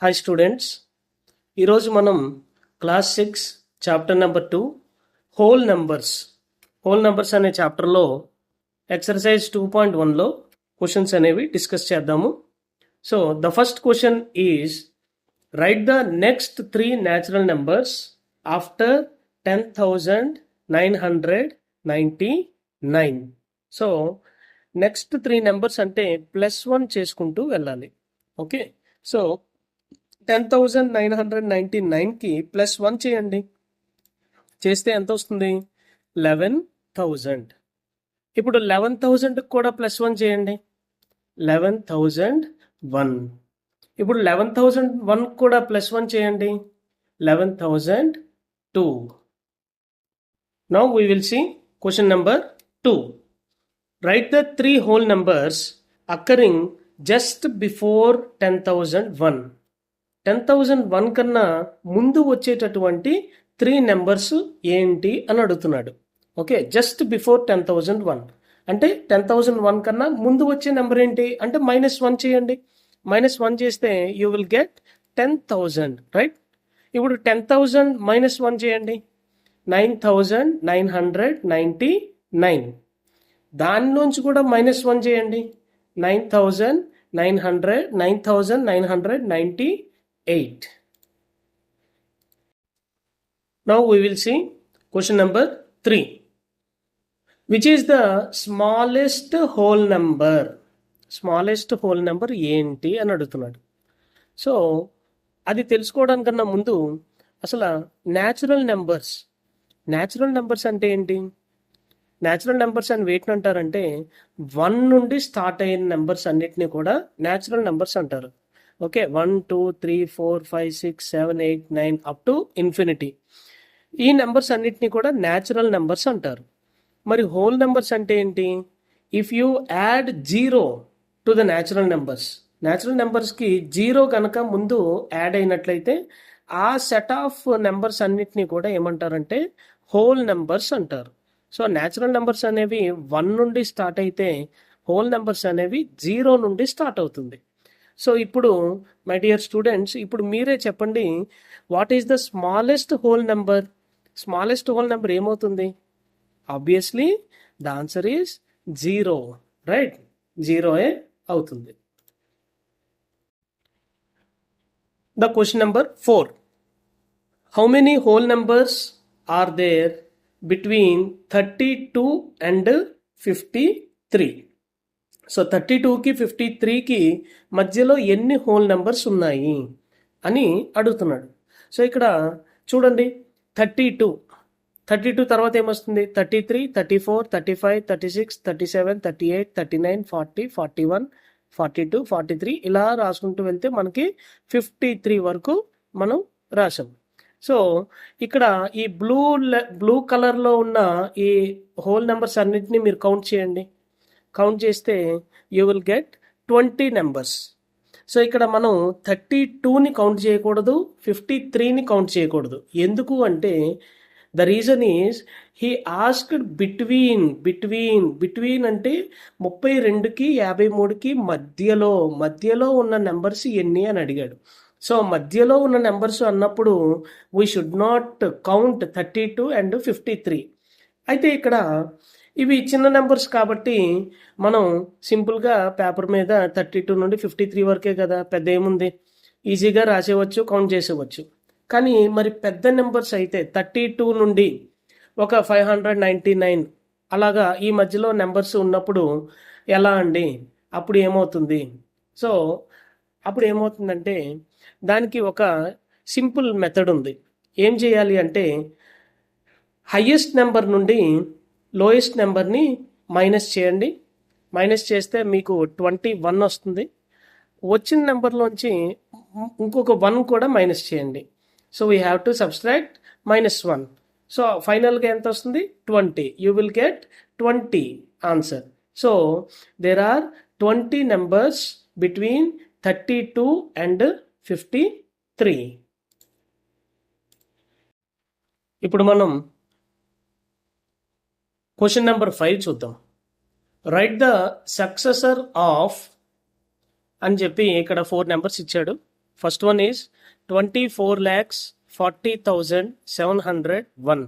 Hi students, ఈరోజు మనం class 6 chapter number 2 whole numbers అనే చాప్టర్లో ఎక్సర్సైజ్ 2.1లో క్వశ్చన్స్ అనేవి డిస్కస్ చేద్దాము. So the first question is right the next 3 natural numbers after 10,999. So next 3 numbers అంటే +1 చేసుకుంటూ వెళ్ళాలి. ఓకే, సో 10,999కి +1 చేయండి. చేస్తే ఎంత వస్తుంది? 11,000. ఇప్పుడు 11,000కి కూడా +1 చేయండి. 11,001. ఇప్పుడు 11,001 కూడా +1 చేయండి. 11,002. Now we will see question number 2. Write the 3 whole numbers occurring just before 10,001. 10,001 కన్నా ముందు వచ్చేటటువంటి 3 నెంబర్స్ ఏంటి అని అడుగుతున్నాడు. ఓకే, జస్ట్ బిఫోర్ 10,001 అంటే 10,001 కన్నా ముందు వచ్చే నెంబర్ ఏంటి అంటే -1 చేయండి. -1 చేస్తే యూ విల్ గెట్ 10,000, రైట్? ఇప్పుడు 10,000 -1 చేయండి. 9,999. దానిలోంచి కూడా -1 చేయండి. 9,998. Now we will see question number 3. Which is the smallest whole number? Smallest whole number ఏంటి అని అడుగుతున్నాడు. సో అది తెలుసుకోవడానికన్నా ముందు అసలు న్యాచురల్ నెంబర్స్ అంటే ఏంటి? న్యాచురల్ నెంబర్స్ అని వేటిని అంటారంటే 1 నుండి స్టార్ట్ అయిన నెంబర్స్ అన్నిటినీ కూడా న్యాచురల్ నెంబర్స్ అంటారు. Okay, 1 2 3 4 5 6 7 8 9 up to infinity. ఈ నెంబర్స్ అన్నిటినీ కూడా న్యాచురల్ నెంబర్స్ అంటారు. మరి హోల్ నెంబర్స్ అంటే ఏంటి? If you add 0 to the natural నెంబర్స్కి 0 కనుక ముందు యాడ్ అయినట్లయితే ఆ సెట్ ఆఫ్ నెంబర్స్ అన్నిటినీ కూడా ఏమంటారంటే హోల్ నెంబర్స్ అంటారు. సో న్యాచురల్ నెంబర్స్ అనేవి 1 నుండి స్టార్ట్ అయితే హోల్ నెంబర్స్ అనేవి 0 నుండి స్టార్ట్ అవుతుంది. సో ఇప్పుడు మై డియర్ స్టూడెంట్స్, ఇప్పుడు మీరే చెప్పండి, what is the smallest whole number? Smallest whole number ఏమవుతుంది? Obviously the answer is 0, right? 0 అవుతుంది. The question number 4. How many whole numbers are there between 32 and 53? So 32కి 53కి మధ్యలో ఎన్ని హోల్ నెంబర్స్ ఉన్నాయి అని అడుగుతున్నాడు. సో ఇక్కడ చూడండి, 32 తర్వాత ఏమొస్తుంది? 33, 34, 35, 36, 37, 38, 39, 40, 41, 42, 43 ఇలా రాసుకుంటూ వెళ్తే మనకి 53 వరకు మనం రాసాం. సో ఇక్కడ ఈ బ్లూ కలర్లో ఉన్న ఈ హోల్ నెంబర్స్ అన్నిటినీ మీరు కౌంట్ చేయండి. కౌంట్ చేస్తే you will get 20 numbers. So ఇక్కడ మనం 32ని కౌంట్ చేయకూడదు, 53ని కౌంట్ చేయకూడదు. ఎందుకు అంటే the reason is he asked between అంటే 32కి 53కి మధ్యలో ఉన్న నెంబర్స్ ఎన్ని అని అడిగాడు. సో మధ్యలో ఉన్న నెంబర్స్ అన్నప్పుడు we should not count 32 and 53. అయితే ఇక్కడ ఇవి చిన్న నెంబర్స్ కాబట్టి మనం సింపుల్గా పేపర్ మీద 32 నుండి 53 వరకే కదా, పెద్ద ఏముంది, ఈజీగా రాసేవచ్చు, కౌంట్ చేసేవచ్చు. కానీ మరి పెద్ద నెంబర్స్ అయితే 32 నుండి ఒక 599 అలాగా ఈ మధ్యలో నెంబర్స్ ఉన్నప్పుడు ఎలా అండి? అప్పుడు ఏమవుతుంది? సో అప్పుడు ఏమవుతుందంటే దానికి ఒక సింపుల్ మెథడ్ ఉంది. ఏం చేయాలి అంటే హయ్యెస్ట్ నెంబర్ నుండి లోయెస్ట్ నెంబర్ని మైనస్ చేయండి. మైనస్ చేస్తే మీకు 21 వస్తుంది. వచ్చిన నెంబర్లోంచి ఇంకొక 1 కూడా మైనస్ చేయండి. So we have to subtract -1. So ఫైనల్గా ఎంత వస్తుంది? 20. You will get 20 answer. So there are 20 numbers between 32 and 53. ఇప్పుడు మనం క్వశ్చన్ నెంబర్ 5 చూద్దాం. రైట్ ద సక్సెసర్ ఆఫ్ అని చెప్పి ఇక్కడ 4 నెంబర్స్ ఇచ్చాడు. First one is 24,40,701.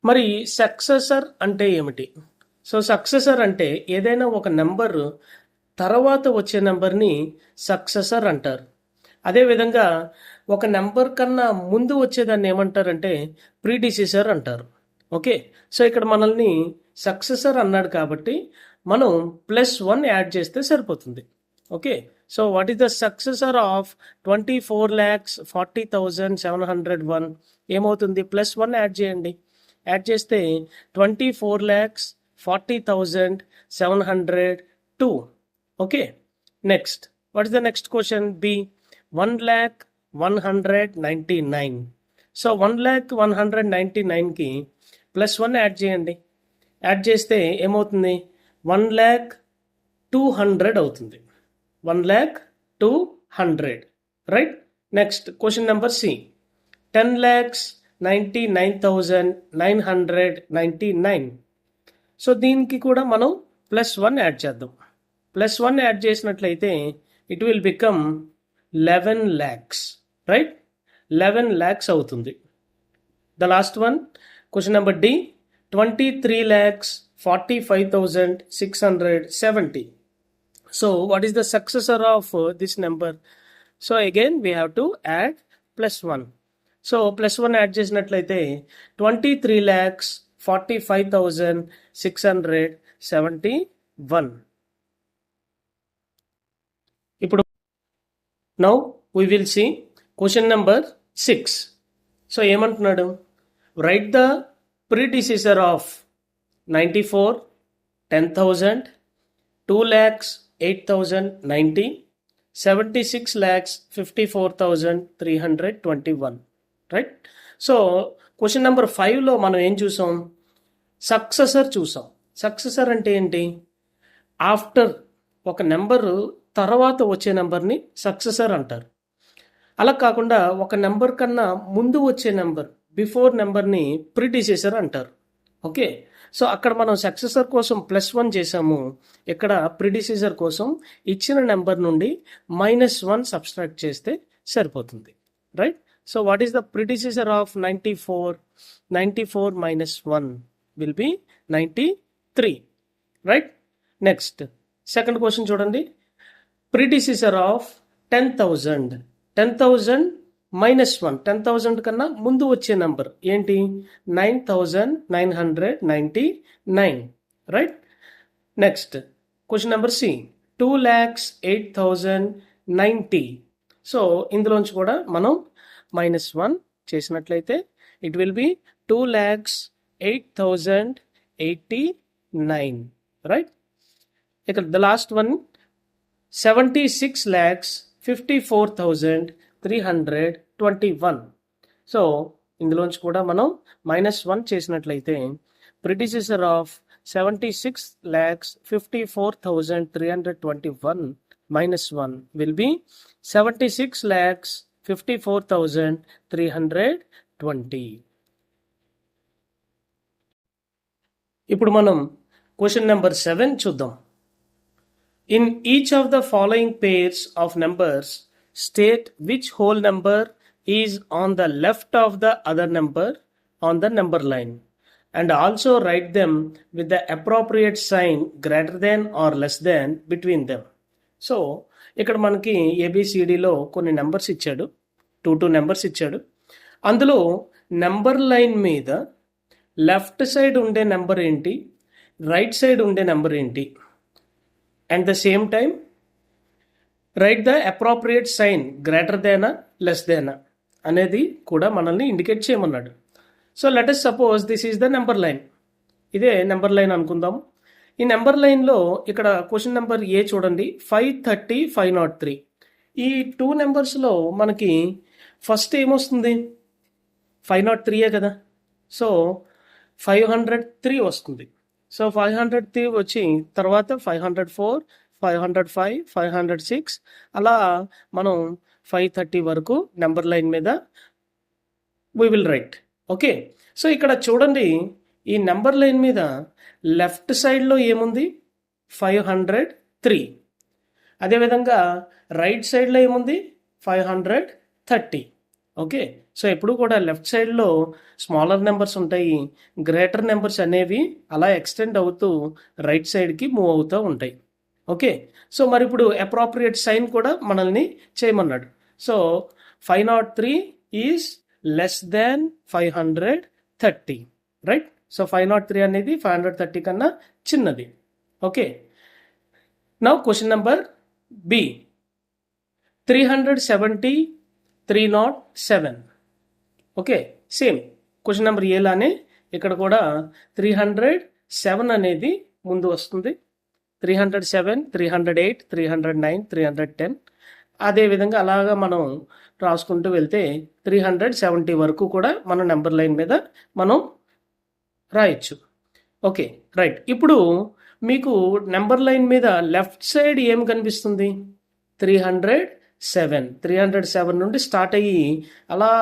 మరి సక్సెసర్ అంటే ఏమిటి? సో సక్సెసర్ అంటే ఏదైనా ఒక నెంబర్ తర్వాత వచ్చే నెంబర్ని సక్సెసర్ అంటారు. అదేవిధంగా ఒక నెంబర్ కన్నా ముందు వచ్చేదాన్ని ఏమంటారంటే ప్రీడిసెసర్ అంటారు. ఓకే, సో ఇక్కడ మనల్ని సక్సెసర్ అన్నాడు కాబట్టి మనం +1 యాడ్ చేస్తే సరిపోతుంది. Okay, so what is the successor of 24,40,701? ఏమవుతుంది? +1 యాడ్ చేయండి. యాడ్ చేస్తే 24,40,702. Okay, next what is the next question? B 1,199. So 1,199కి +1 యాడ్ చేయండి. యాడ్ చేస్తే ఏమవుతుంది? 1,02,000 అవుతుంది. 1,02,000, right? Next question number C 10,99,999. So దీనికి కూడా మనం +1 యాడ్ చేద్దాం. +1 యాడ్ చేసినట్లయితే it will become 11 lakhs, right? 11 lakhs అవుతుంది. The last one question number D 23,45,670. So what is the successor of this number? So again we have to add +1. So +1 add చేసినట్లయితే 23,45,671. ఇప్పుడు now we will see question number 6. So ఏమంటున్నాడు? Right the predecessor of 94, 10,000, 2,08,090, 76,54,321, right? So question number 5లో మనం ఏం చూసాం? Successor చూసాం. Successor అంటే ఏంటి? ఆఫ్టర్ ఒక నెంబర్ తర్వాత వచ్చే నెంబర్ని సక్సెసర్ అంటారు. అలా కాకుండా ఒక నెంబర్ కన్నా ముందు వచ్చే నెంబర్, బిఫోర్ నెంబర్ని ప్రిడిసెసర్ అంటారు. ఓకే, సో అక్కడ మనం సక్సెసర్ కోసం +1 చేసాము. ఇక్కడ ప్రిడిసెసర్ కోసం ఇచ్చిన నెంబర్ నుండి -1 సబ్స్ట్రాక్ట్ చేస్తే సరిపోతుంది, right? So what is the predecessor of 94? 94 -1 will be 93, right? Next second question చూడండి. Predecessor of 10,000. 10,000 -1, 10,000 కన్నా ముందు వచ్చే నెంబర్ ఏంటి? 9,999, right? Next question number C 2,08,090. So ఇందులోంచి కూడా మనం -1 చేసినట్లయితే ఇట్ విల్ బి 2,08,089, రైట్? ఇక ద లాస్ట్ వన్ 76,54,321. సో ఇందులోంచి కూడా మనం -1 చేసినట్లయితే ప్రిడిసెసర్ ఆఫ్ 76,54,321 -1 విల్ బి 76,54,320. ఇప్పుడు మనం క్వశ్చన్ నెంబర్ 7 చూద్దాం. In each of the following pairs of numbers, state which whole number is on the left of the other number on the number line, and also write them with the appropriate sign greater than or less than between them. So ఇక్కడ మనకి ABCDలో కొన్ని numbers ఇచ్చాడు, 2 numbers ఇచ్చాడు. అందులో number line మీద left side ఉండే number ఏంటి, right side ఉండే నెంబర్ ఏంటి, and the same time right the appropriate sign greater దేనా లెస్ దేనా అనేది కూడా మనల్ని ఇండికేట్ చేయమన్నాడు. So let us suppose this is the number line. ఇదే నెంబర్ లైన్ అనుకుందాం. ఈ నెంబర్ లైన్లో ఇక్కడ క్వశ్చన్ నెంబర్ ఏ చూడండి, 530, 503. ఈ 2 నెంబర్స్లో మనకి ఫస్ట్ ఏమొస్తుంది? 503 కదా. సో 503 వస్తుంది. సో 503 వచ్చి తర్వాత 504, 505, 506 అలా మనం 530 వరకు నెంబర్ లైన్ మీద we will write. Okay, so ఇక్కడ చూడండి, ఈ నెంబర్ లైన్ మీద లెఫ్ట్ సైడ్లో ఏముంది? 503. అదేవిధంగా రైట్ సైడ్లో ఏముంది 530. ఓకే, సో ఎప్పుడు కూడా లెఫ్ట్ సైడ్లో స్మాలర్ నెంబర్స్ ఉంటాయి, గ్రేటర్ నెంబర్స్ అనేవి అలా ఎక్స్టెండ్ అవుతూ రైట్ సైడ్కి మూవ్ అవుతూ ఉంటాయి. ఓకే, సో మరి ఇప్పుడు అప్రోప్రియేట్ సైన్ కూడా మనల్ని చేయమన్నాడు. So 503 is less than 530, right? So 503 అనేది 530 కన్నా చిన్నది. Okay, now question number B, 370 307. Okay, same question number A లానే ఇక్కడ కూడా 307 అనేది ముందు వస్తుంది. 307, 308, 309, 310. అదేవిధంగా అలాగా మనం రాసుకుంటూ వెళ్తే 370 వరకు కూడా మన నెంబర్ లైన్ మీద మనం రాయొచ్చు. Okay, right. ఇప్పుడు మీకు నెంబర్ లైన్ మీద లెఫ్ట్ సైడ్ ఏం కనిపిస్తుంది? 307 నుండి స్టార్ట్ అయ్యి అలా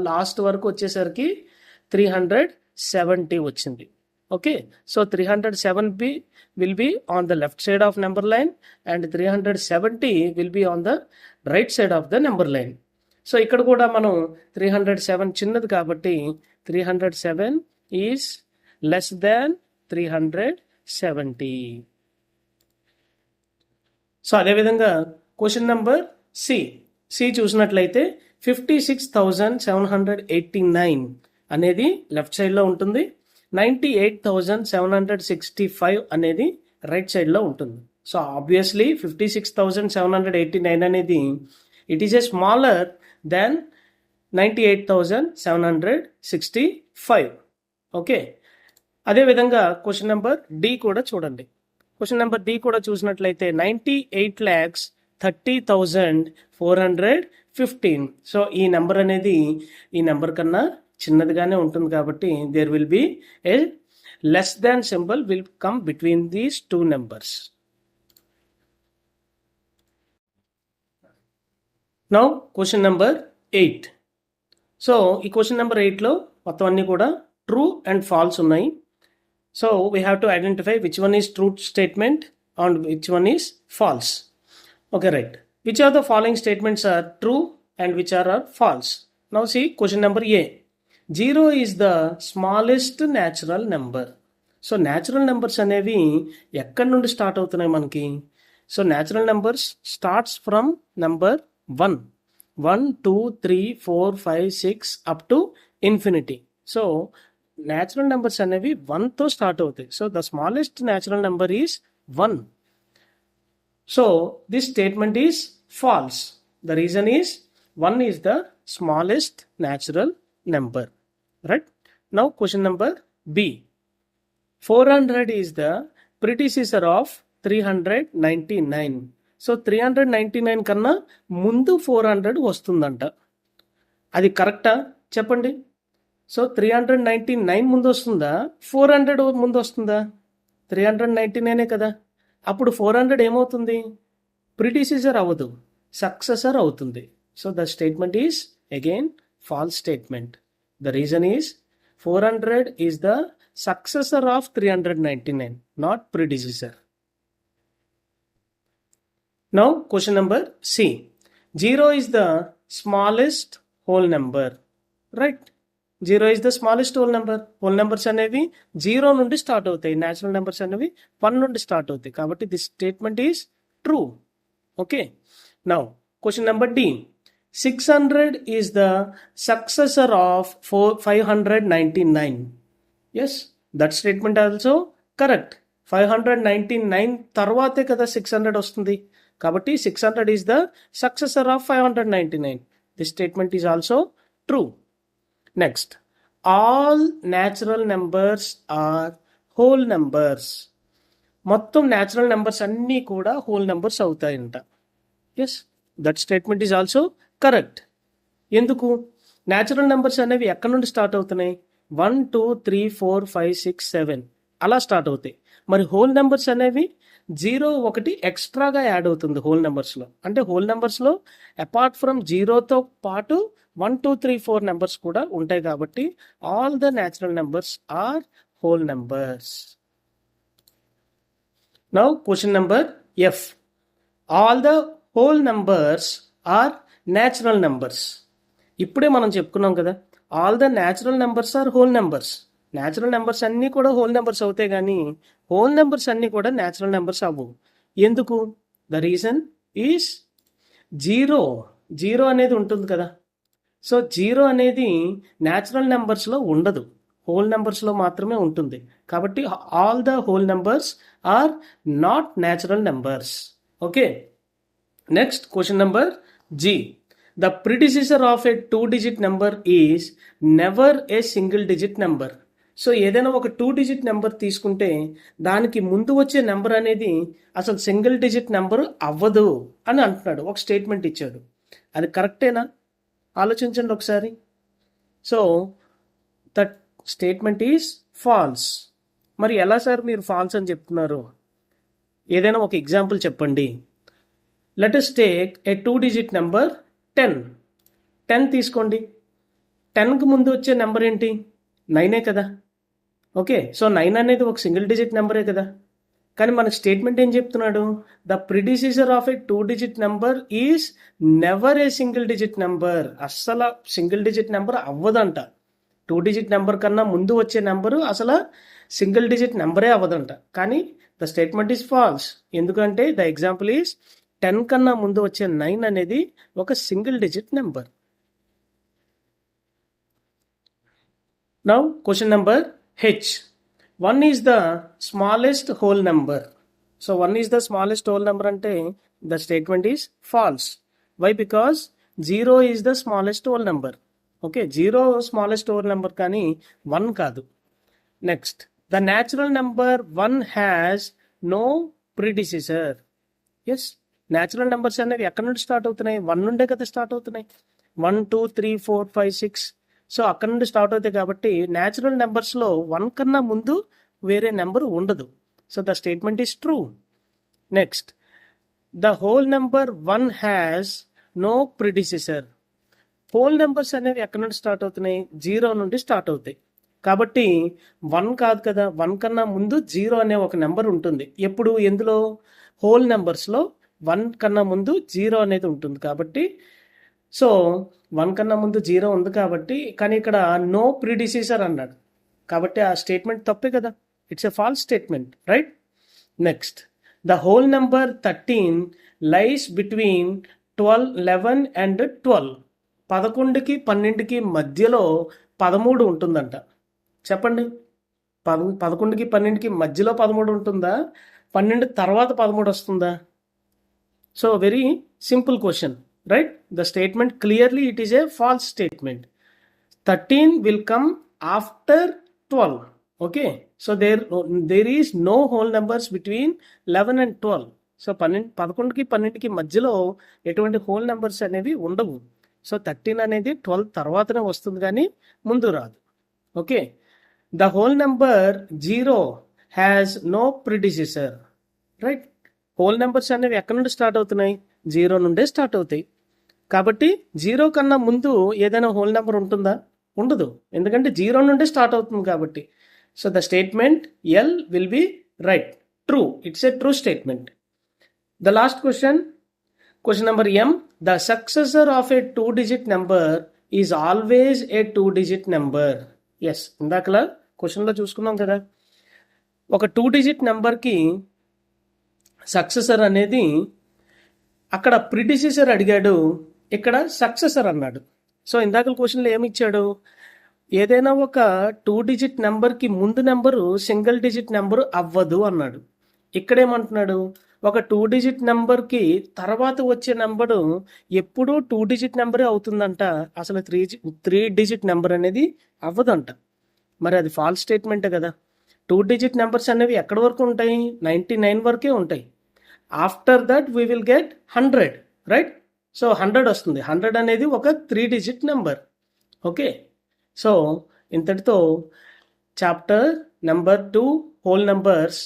లాస్ట్ వరకు వచ్చేసరికి 370 వచ్చింది. Okay, so 307 will be on the left side of number line and 370 will be on the right side of the number line. So ఇక్కడ కూడా మనం 307 చిన్నది కాబట్టి 307 is less than 370. సో అదేవిధంగా క్వశ్చన్ నెంబర్ సి చూసినట్లయితే 56,789 అనేది లెఫ్ట్ సైడ్లో ఉంటుంది, 98,765 అనేది రైట్ సైడ్లో ఉంటుంది. సో ఆబ్వియస్లీ 56,789 అనేది it is a smaller than 98,765. Okay, అదేవిధంగా క్వశ్చన్ నెంబర్ డి కూడా చూడండి. క్వశ్చన్ నెంబర్ డి కూడా చూసినట్లయితే 98,30,415. సో ఈ నెంబర్ అనేది ఈ నెంబర్ కన్నా చిన్నదిగానే ఉంటుంది కాబట్టి there will be a less than symbol will come between these two numbers. Now question number 8. So ఈ క్వశ్చన్ నెంబర్ 8లో మొత్తం అన్ని కూడా ట్రూ అండ్ ఫాల్స్ ఉన్నాయి. So we have to identify which one is true statement and which one is false. Okay, right. Which of the following statements are true and which are false? Now see question number A. 0 is the smallest natural number. So natural numbers అనేవి ఎక్కడి నుండి start అవుతున్నాయి మనకి? So natural numbers starts from number 1. 1, 2, 3, 4, 5, 6 up to infinity. So natural numbers అనేవి 1తో start అవుతాయి. So the smallest natural number is 1. So this statement is false. The reason is 1 is the smallest natural number, right? Now question number B. 400 is the predecessor of 399. So 399 కన్నా ముందు 400 వస్తుందంట. అది కరెక్టా చెప్పండి? So 399 ముందు వస్తుందా, 400 ముందు వస్తుందా? 399 కదా. అప్పుడు 400 ఏమవుతుంది? ప్రిడిసెసర్ అవ్వదు, సక్సెసర్ అవుతుంది. So the statement is again false statement. The reason is 400 is the successor of 399, not predecessor. Now question number C. 0 is the smallest whole number, right? 0 is the smallest whole number. Whole numbers అనేవి 0 నుండి start అవుతాయి, natural numbers అనేవి 1 నుండి start అవుతాయి. కాబట్టి this statement is true. Okay, now question number D. 600 is the successor of 599. Yes, that statement also correct. 599 తర్వాతే కదా 600 వస్తుంది. కాబట్టి 600 is the successor of 599. This statement is also true. Next, all natural numbers are whole numbers. మొత్తం natural numbers అన్నీ కూడా whole numbers అవుతాయంట. Yes, that statement is also correct. ఎందుకు? Natural numbers అనేవి ఎక్కడి నుండి స్టార్ట్ అవుతున్నాయి? 1, 2, 3, 4, 5, 6, 7 అలా స్టార్ట్ అవుతాయి. మరి హోల్ నెంబర్స్ అనేవి 0, 1 ఎక్స్ట్రాగా యాడ్ అవుతుంది హోల్ నెంబర్స్లో. అంటే హోల్ నెంబర్స్లో అపార్ట్ ఫ్రమ్ 0తో పాటు 1, 2, 3, 4 నెంబర్స్ కూడా ఉంటాయి. కాబట్టి all the natural numbers are whole numbers. Now question number F. All the whole numbers are natural numbers. ఇప్పుడే మనం చెప్పుకున్నాం కదా, all the natural numbers are whole numbers. Natural numbers అన్నీ కూడా హోల్ నెంబర్స్ అవుతాయి, కానీ హోల్ నెంబర్స్ అన్నీ కూడా న్యాచురల్ నెంబర్స్ అవ్వవు. ఎందుకు? ద రీజన్ ఈస్ జీరో అనేది ఉంటుంది కదా. సో జీరో అనేది న్యాచురల్ నెంబర్స్లో ఉండదు, హోల్ నెంబర్స్లో మాత్రమే ఉంటుంది. కాబట్టి all the whole numbers are not natural numbers. Okay, next question number G. The predecessor of a 2-digit number is never a single digit number. So ఏదైనా ఒక 2-digit నెంబర్ తీసుకుంటే దానికి ముందు వచ్చే నెంబర్ అనేది అసలు సింగిల్ డిజిట్ నెంబర్ అవ్వదు అని అంటున్నాడు, ఒక స్టేట్మెంట్ ఇచ్చాడు. అది కరెక్టేనా? ఆలోచించండి ఒకసారి. So that statement is falls. మరి ఎలా సార్ మీరు ఫాల్స్ అని చెప్తున్నారు? ఏదైనా ఒక ఎగ్జాంపుల్ చెప్పండి. Let us take a 2-digit number 10 తీసుకోండి. 10కి ముందు వచ్చే నెంబర్ ఏంటి? 9 కదా. ఓకే, సో 9 అనేది ఒక సింగిల్ డిజిట్ నెంబరే కదా. కానీ మనకు స్టేట్మెంట్ ఏం చెప్తున్నాడు? The predecessor of a 2-digit number is never a single digit number. అస్సలు సింగిల్ డిజిట్ నెంబర్ అవ్వదంట. 2-digit నెంబర్ కన్నా ముందు వచ్చే నెంబరు అసలు సింగిల్ డిజిట్ నెంబరే అవ్వదంట. కానీ ద స్టేట్మెంట్ ఈజ్ ఫాల్స్. ఎందుకంటే ద ఎగ్జాంపుల్ ఈజ్ 10 కన్నా ముందు వచ్చే 9 అనేది ఒక single digit number. Now question number H. 1 is the smallest whole number. So 1 is the smallest whole number అంటే the statement is false. Why? Because 0 is the smallest whole number. Okay, 0 smallest whole number, కానీ 1 కాదు. Next, the natural number 1 has no predecessor. Yes, natural numbers అనేవి ఎక్కడి నుండి start అవుతున్నాయి? 1 నుండే కదా start అవుతున్నాయి. 1, 2, 3, 4, 5, 6. సో అక్కడ నుండి స్టార్ట్ అవుతాయి. కాబట్టి న్యాచురల్ నెంబర్స్లో 1 కన్నా ముందు వేరే నెంబర్ ఉండదు. So the statement is true. Next, the whole number 1 has no predecessor. Whole numbers అనేవి ఎక్కడి నుండి స్టార్ట్ అవుతున్నాయి? 0 నుండి స్టార్ట్ అవుతాయి. కాబట్టి 1 కాదు కదా, 1 కన్నా ముందు 0 అనే ఒక నెంబర్ ఉంటుంది. ఎప్పుడు? ఎందులో? హోల్ నెంబర్స్లో 1 కన్నా ముందు 0 అనేది ఉంటుంది. కాబట్టి సో 1 కన్నా ముందు 0 ఉంది కాబట్టి, కానీ ఇక్కడ నో ప్రిడిసెసర్ అన్నాడు. కాబట్టి ఆ స్టేట్మెంట్ తప్పే కదా. It's a false statement, right? Next, the whole number 13 lies between 12, 11 and 12. 11కి 12కి మధ్యలో 13 ఉంటుందంట. చెప్పండి, 11కి 12కి మధ్యలో 13 ఉంటుందా? 12 తర్వాత 13 వస్తుందా? So very simple question, right? The statement clearly it is a false statement. 13 will come after 12. Okay, so there is no whole numbers between 11 and 12. So 11కి 12కి మధ్యలో ఎటువంటి whole numbers అనేవి ఉండవు. సో 13 అనేది 12 తర్వాతనే వస్తుంది, కానీ ముందు రాదు. Okay, the whole number 0 has no predecessor, right? Whole numbers అనేవి ఎక్కడి నుండి స్టార్ట్ అవుతున్నాయి? 0 నుండే స్టార్ట్ అవుతాయి. కాబట్టి 0 కన్నా ముందు ఏదైనా హోల్ నెంబర్ ఉంటుందా? ఉండదు, ఎందుకంటే 0 నుండే స్టార్ట్ అవుతుంది కాబట్టి. So the statement L will be right, true. It's a true statement. The last question number M. The successor of a 2-digit number is always a 2-digit number. Yes, ఇందాకలా క్వశ్చన్లో చూసుకున్నాం కదా, ఒక 2-digit నెంబర్కి successor అనేది, అక్కడ predecessor అడిగాడు, ఇక్కడ సక్సెసర్ అన్నాడు. సో ఇందాక క్వశ్చన్లో ఏమి ఇచ్చాడు? ఏదైనా ఒక 2-digit నెంబర్కి ముందు నెంబరు సింగిల్ డిజిట్ నెంబరు అవ్వదు అన్నాడు. ఇక్కడేమంటున్నాడు? ఒక 2-digit నెంబర్కి తర్వాత వచ్చే నెంబరు ఎప్పుడూ 2-digit నెంబరే అవుతుందంట, అసలు 3-digit నెంబర్ అనేది అవ్వదంట. మరి అది ఫాల్స్ స్టేట్మెంటే కదా. 2-digit నెంబర్స్ అనేవి ఎక్కడి వరకు ఉంటాయి? 99 వరకే ఉంటాయి. After that we will get 100, right? So 100 వస్తుంది. 100 అనేది ఒక 3-digit నెంబర్. ఓకే, సో ఇంతటితో chapter number 2 whole numbers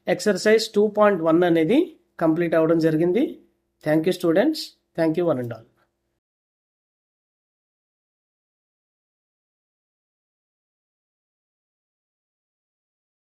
exercise 2.1 అనేది కంప్లీట్ అవ్వడం జరిగింది. Thank you students. Thank you one and all.